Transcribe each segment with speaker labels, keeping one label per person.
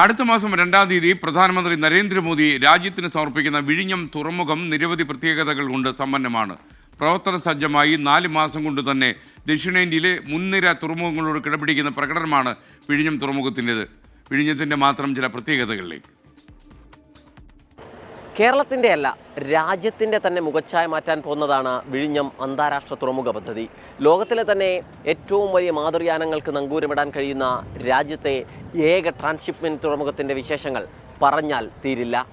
Speaker 1: അടുത്ത മാസം 2-ാം തീയതി പ്രധാനമന്ത്രി നരേന്ദ്രമോദി രാജ്യത്തിന് സമർപ്പിക്കുന്ന വിഴിഞ്ഞം തുറമുഖം നിരവധി പ്രത്യേകതകൾ കൊണ്ട് സമ്പന്നമാണ്. പ്രവർത്തന സജ്ജമായി 4 മാസം കൊണ്ട് തന്നെ ദക്ഷിണേന്ത്യയിലെ മുൻനിര തുറമുഖങ്ങളോട് കിടപിടിക്കുന്ന പ്രകടനമാണ് വിഴിഞ്ഞം തുറമുഖത്തിൻ്റെത്. വിഴിഞ്ഞത്തിൻ്റെ മാത്രം ചില പ്രത്യേകതകളിലേക്ക്.
Speaker 2: കേരളത്തിൻ്റെ അല്ല, രാജ്യത്തിൻ്റെ തന്നെ മുഖച്ഛായ മാറ്റാൻ പോകുന്നതാണ് വിഴിഞ്ഞം അന്താരാഷ്ട്ര തുറമുഖ പദ്ധതി. ലോകത്തിലെ തന്നെ ഏറ്റവും വലിയ മാതൃയാനങ്ങൾക്ക് നങ്കൂരമിടാൻ കഴിയുന്ന രാജ്യത്തെ ഏക ട്രാൻസ്ഷിപ്മെൻറ്റ് തുറമുഖത്തിൻ്റെ വിശേഷങ്ങൾ പറഞ്ഞാൽ തീരില്ല.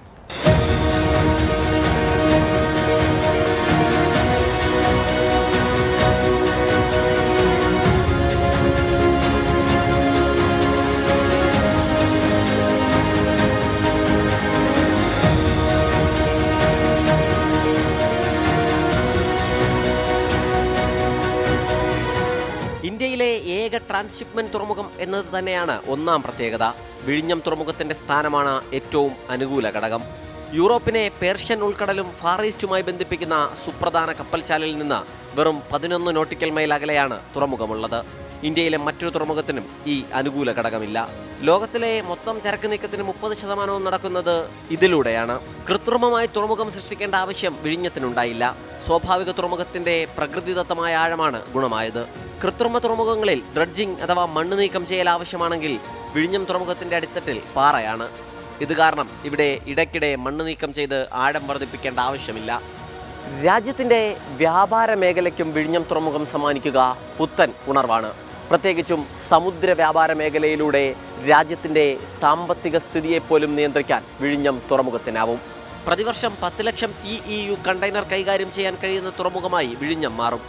Speaker 2: ഇന്ത്യയിലെ ഏക ട്രാൻസ്ഷിപ്മെൻറ്റ് തുറമുഖം എന്നത് തന്നെയാണ് ഒന്നാം പ്രത്യേകത. വിഴിഞ്ഞം തുറമുഖത്തിൻ്റെ സ്ഥാനമാണ് ഏറ്റവും അനുകൂല ഘടകം. യൂറോപ്പിനെ പേർഷ്യൻ ഉൾക്കടലും ഫാർ ഈസ്റ്റുമായി ബന്ധിപ്പിക്കുന്ന സുപ്രധാന കപ്പൽശാലയിൽ നിന്ന് വെറും 11 നോട്ടിക്കൽ മൈൽ അകലെയാണ് തുറമുഖമുള്ളത്. ഇന്ത്യയിലെ മറ്റൊരു തുറമുഖത്തിനും ഈ അനുകൂല ഘടകമില്ല. ലോകത്തിലെ മൊത്തം ചരക്ക് നീക്കത്തിന് 30% നടക്കുന്നത് ഇതിലൂടെയാണ്. കൃത്രിമമായി തുറമുഖം സൃഷ്ടിക്കേണ്ട ആവശ്യം വിഴിഞ്ഞത്തിനുണ്ടായില്ല. സ്വാഭാവിക തുറമുഖത്തിന്റെ പ്രകൃതിദത്തമായ ആഴമാണ് ഗുണമായത്. കൃത്രിമ തുറമുഖങ്ങളിൽ ഡ്രഡ്ജിംഗ് അഥവാ മണ്ണ് നീക്കം ചെയ്യൽ ആവശ്യമാണെങ്കിൽ വിഴിഞ്ഞം തുറമുഖത്തിന്റെ അടിത്തട്ടിൽ പാറയാണ്. ഇത് കാരണം ഇവിടെ ഇടയ്ക്കിടെ മണ്ണ് നീക്കം ചെയ്ത് ആഴം വർദ്ധിപ്പിക്കേണ്ട ആവശ്യമില്ല. രാജ്യത്തിന്റെ വ്യാപാര മേഖലയ്ക്കും വിഴിഞ്ഞം തുറമുഖം സമ്മാനിക്കുക പുത്തൻ ഉണർവാണ്. പ്രത്യേകിച്ചും സമുദ്ര വ്യാപാര മേഖലയിലൂടെ രാജ്യത്തിന്റെ സാമ്പത്തിക സ്ഥിതിയെപ്പോലും നിയന്ത്രിക്കാൻ വിഴിഞ്ഞം തുറമുഖത്തിനാവും. പ്രതിവർഷം 10 ലക്ഷം TEU കണ്ടെയ്നർ കൈകാര്യം ചെയ്യാൻ കഴിയുന്ന തുറമുഖമായി വിഴിഞ്ഞം മാറും.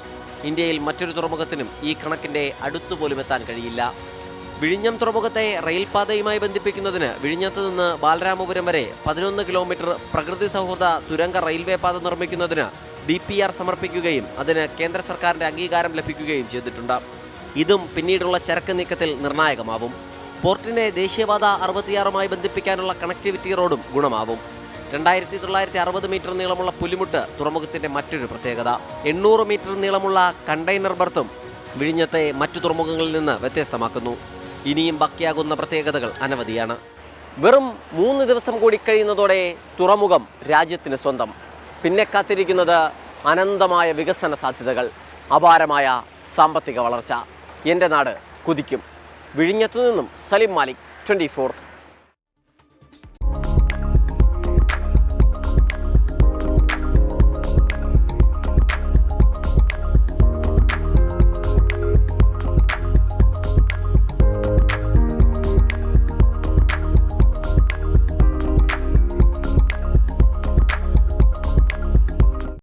Speaker 2: ഇന്ത്യയിൽ മറ്റൊരു തുറമുഖത്തിനും ഈ കണക്കിൻ്റെ അടുത്തുപോലും എത്താൻ കഴിയില്ല. വിഴിഞ്ഞം തുറമുഖത്തെ റെയിൽപാതയുമായി ബന്ധിപ്പിക്കുന്നതിന് വിഴിഞ്ഞത്ത് നിന്ന് ബാലരാമപുരം വരെ 11 കിലോമീറ്റർ പ്രകൃതി സൗഹൃദ തുരങ്ക റെയിൽവേ പാത നിർമ്മിക്കുന്നതിന് DPR സമർപ്പിക്കുകയും അതിന് കേന്ദ്ര സർക്കാരിൻ്റെ അംഗീകാരം ലഭിക്കുകയും ചെയ്തിട്ടുണ്ട്. ഇതും പിന്നീടുള്ള ചരക്ക് നീക്കത്തിൽ നിർണായകമാവും. പോർട്ടിനെ ദേശീയപാത 66മായി ബന്ധിപ്പിക്കാനുള്ള കണക്ടിവിറ്റി റോഡും ഗുണമാവും. 2960 മീറ്റർ നീളമുള്ള പുലിമുട്ട് തുറമുഖത്തിന്റെ മറ്റൊരു പ്രത്യേകത. 800 മീറ്റർ നീളമുള്ള കണ്ടെയ്നർ ബർത്തും വിഴിഞ്ഞത്തെ മറ്റു തുറമുഖങ്ങളിൽ നിന്ന് വ്യത്യസ്തമാക്കുന്നു. ഇനിയും ബാക്കിയാകുന്ന പ്രത്യേകതകൾ അനവധിയാണ്. വെറും 3 ദിവസം കൂടി കഴിയുന്നതോടെ തുറമുഖം രാജ്യത്തിന് സ്വന്തം. പിന്നെ കാത്തിരിക്കുന്നത് അനന്തമായ വികസന സാധ്യതകൾ, അപാരമായ സാമ്പത്തിക വളർച്ച. എൻ്റെ നാട് കുതിക്കും. വിഴിഞ്ഞത്തു നിന്നും സലിം മാലിക്, 24.